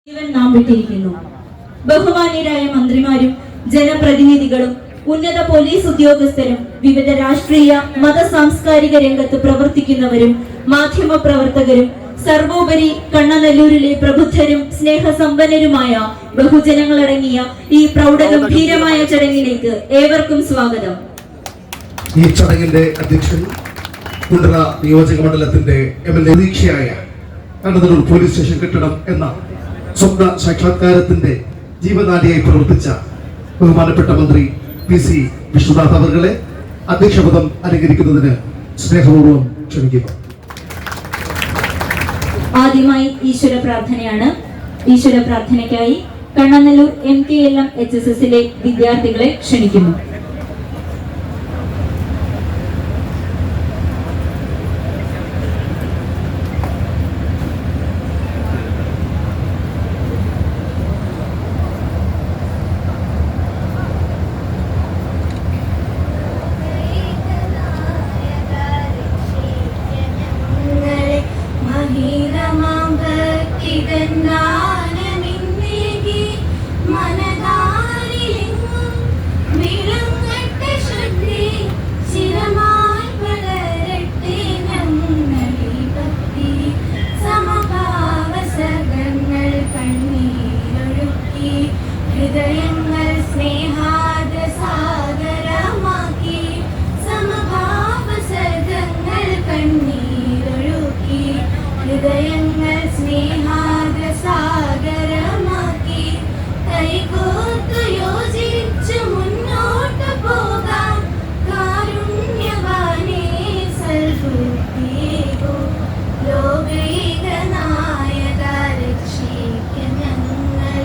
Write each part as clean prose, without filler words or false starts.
നാം വിട്ടിരിക്കുന്നു. ബഹുമാന്യരായ മന്ത്രിമാരും ജനപ്രതിനിധികളും ഉന്നത പോലീസ് ഉദ്യോഗസ്ഥരും വിവിധ രാഷ്ട്രീയ മത സാംസ്കാരിക രംഗത്ത് പ്രവർത്തിക്കുന്നവരും മാധ്യമ പ്രവർത്തകരും സർവോപരി കണ്ണനല്ലൂരിലെ പ്രബുദ്ധരും സ്നേഹസമ്പന്നരുമായ ബഹുജനങ്ങളടങ്ങിയ ഈ പ്രൗഢഗംഭീരമായ ചടങ്ങിലേക്ക് ഏവർക്കും സ്വാഗതം. ഈ ചടങ്ങിന്റെ അധ്യക്ഷൻ കുണ്ടറ നിയോജക മണ്ഡലത്തിന്റെ MLA പ്രതീക്ഷയായ കണ്ണനല്ലൂർ പോലീസ് സ്റ്റേഷൻ കെട്ടിടം എന്ന സ്വപ്ന സാക്ഷാത്കാരത്തിന്റെ ജീവനാഡിയായി പ്രവർത്തിച്ച ബഹുമാനപ്പെട്ട മന്ത്രി PC വിശ്വനാഥ് അവർകളെ അധ്യക്ഷപദം അലങ്കരിക്കുന്നതിന് സ്നേഹപൂർവ്വം ക്ഷണിക്കുന്നു. ആദ്യമായി ഈശ്വര പ്രാർത്ഥനയാണ്. ഈശ്വര പ്രാർത്ഥനയ്ക്കായി കണ്ണനല്ലൂർ MKLM HSSലെ വിദ്യാർത്ഥികളെ ക്ഷണിക്കുന്നു. ഹൃദയങ്ങൾ സ്നേഹാദ്ര സാഗരമാക്കി സമഭാവസർഗങ്ങൾ കണ്ണീരൊഴുക്കി ഹൃദയങ്ങൾ സ്നേഹാദ്ര സാഗരമാക്കി കൈകോർത്തു യോജിച്ചു മുന്നോട്ട് പോകാം കാരുണ്യവാനേ സൽബുദ്ധിയേകോ ലോകൈക നായക രക്ഷിക്ക ഞങ്ങൾ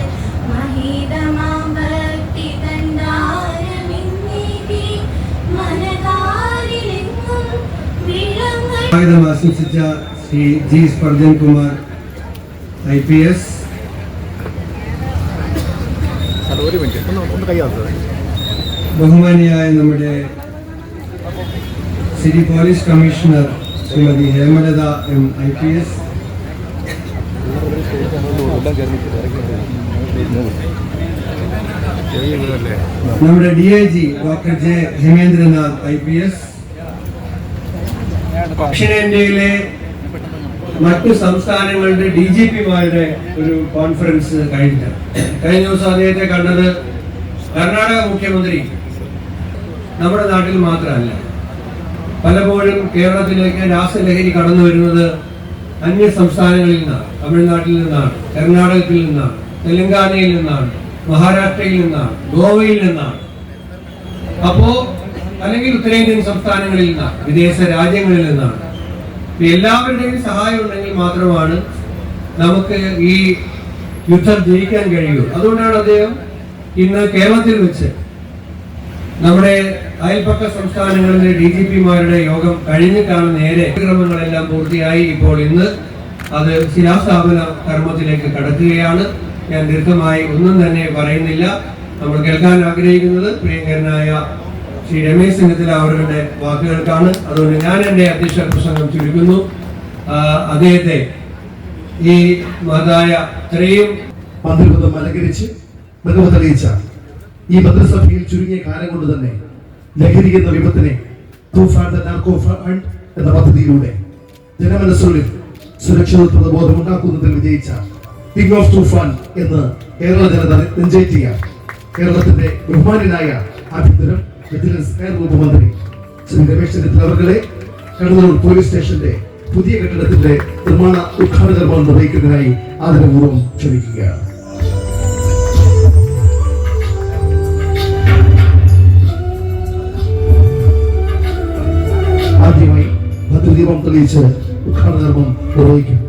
മഹിതമാം ഭക്തി തന്നാരമിന്നീകി മനതാരിലെങ്ങും വിളങ്ങൾ സ്വാഗതം ആശംസിച്ച ശ്രീ G. സ്പർജൻ കുമാർ IPS, ബഹുമാനിയായ നമ്മുടെ city police commissioner Shrimati Hemalatha M. IPS, നമ്മുടെ DIG doctor J. Hemendranath IPS, ദക്ഷിണേന്ത്യയിലെ മറ്റു സംസ്ഥാനങ്ങളുടെ DGP-മാരുടെ ഒരു കോൺഫറൻസ് കഴിഞ്ഞ ദിവസം അദ്ദേഹത്തെ കണ്ടത് കർണാടക മുഖ്യമന്ത്രി നമ്മുടെ നാട്ടിൽ മാത്രമല്ല, പലപ്പോഴും കേരളത്തിലേക്ക് രാസലഹരി കടന്നു വരുന്നത് അന്യ സംസ്ഥാനങ്ങളിൽ നിന്നാണ്. തമിഴ്നാട്ടിൽ നിന്നാണ്, കർണാടകത്തിൽ നിന്നാണ്, തെലങ്കാനയിൽ നിന്നാണ്, മഹാരാഷ്ട്രയിൽ നിന്നാണ്, ഗോവയിൽ നിന്നാണ്, അല്ലെങ്കിൽ ഉത്തരേന്ത്യൻ സംസ്ഥാനങ്ങളിൽ നിന്നാണ്, വിദേശ രാജ്യങ്ങളിൽ നിന്നാണ്. എല്ലാവരുടെയും സഹായം ഉണ്ടെങ്കിൽ മാത്രമാണ് നമുക്ക് ഈ യുദ്ധം ജയിക്കാൻ കഴിയൂ. അതുകൊണ്ടാണ് അദ്ദേഹം ഇന്ന് കേരളത്തിൽ വെച്ച് നമ്മുടെ അയൽപക്ക സംസ്ഥാനങ്ങളിലെ DGP-മാരുടെ യോഗം കഴിഞ്ഞിട്ടാണ് നേരെ ക്രമങ്ങളെല്ലാം പൂർത്തിയായി. ഇപ്പോൾ ഇന്ന് അത് ശിലാസ്ഥാപന കർമ്മത്തിലേക്ക് കടക്കുകയാണ്. ഞാൻ ദീർഘമായി ഒന്നും തന്നെ പറയുന്നില്ല. നമ്മൾ കേൾക്കാൻ ആഗ്രഹിക്കുന്നത് പ്രിയങ്കരനായ ശ്രീ രമേശ് ചെന്നിത്തല അവരുടെ വാക്കുകൾക്കാണ്. അതുകൊണ്ട് ഞാൻ എൻ്റെ അധ്യക്ഷ പ്രസംഗം ചുരുക്കുന്നു. അദ്ദേഹത്തെ ഈ മഹതായ ഇത്രയും മന്ത്രിപദം അലങ്കരിച്ച് മികവതെളിയിച്ച ഈ മന്ത്രിസഭയിൽ ചുരുങ്ങിയ കാലം കൊണ്ട് തന്നെ ലഹരി എന്ന വിപത്തിനെ തൂഫാൻ ദ നാർക്കോ ഫണ്ട് എന്ന പദ്ധതിയിലൂടെ ജനമനസ്സുകളിൽ സുരക്ഷിതത്വ ബോധം ഉണ്ടാക്കുന്നതിൽ വിജയിച്ച കിങ് ഓഫ് തൂഫാൻ എന്ന് കേരള ജനത നെഞ്ചേറ്റിയ കേരളത്തിന്റെ ബഹുമാന്യനായ ആഭ്യന്തരം വിജിലൻസ് ഉപമന്ത്രി ശ്രീ രമേശ് ചെന്നിത്തല അവർകളെ കണ്ണനല്ലൂർ പോലീസ് സ്റ്റേഷന്റെ പുതിയ കെട്ടിടത്തിന്റെ നിർമ്മാണ ഉദ്ഘാടന കർമ്മം നിർവഹിക്കുന്നതിനായി ആദരപൂർവ്വം ക്ഷണിക്കുകയാണ്. ആദ്യമായി ഭദ്രദീപം തെളിയിച്ച് ഉദ്ഘാടന കർമ്മം നിർവഹിക്കും.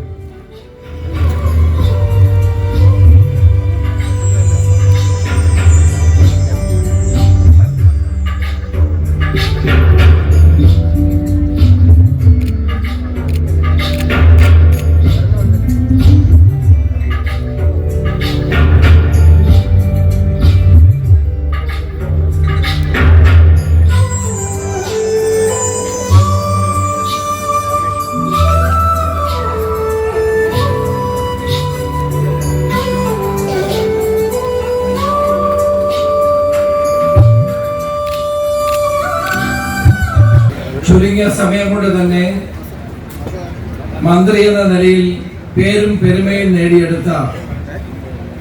ചുരുങ്ങിയ സമയം കൊണ്ട് തന്നെ മന്ത്രി എന്ന നിലയിൽ പേരും പെരുമയും നേടിയെടുത്ത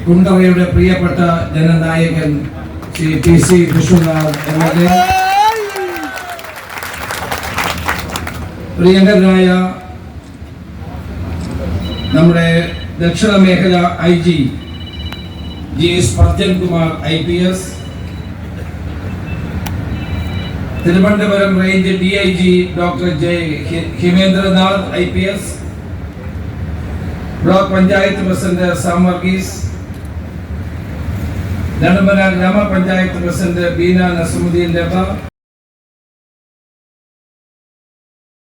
കുണ്ടറയുടെ പ്രിയപ്പെട്ട ജനനായകൻ ശ്രീ PC വിശ്വനാഥ് MLA, പ്രിയങ്കരനായ നമ്മുടെ ദക്ഷിണ മേഖല IG GS Parjan Kumar IPS, Thiruvananthapuram range DIG doctor J Himendranath IPS, block panchayat president Sam Varghese, Nedumana ഗ്രാമപഞ്ചായത്ത് പ്രസിഡന്റ് ബീന നസമുദ്ദീൻ ലബ,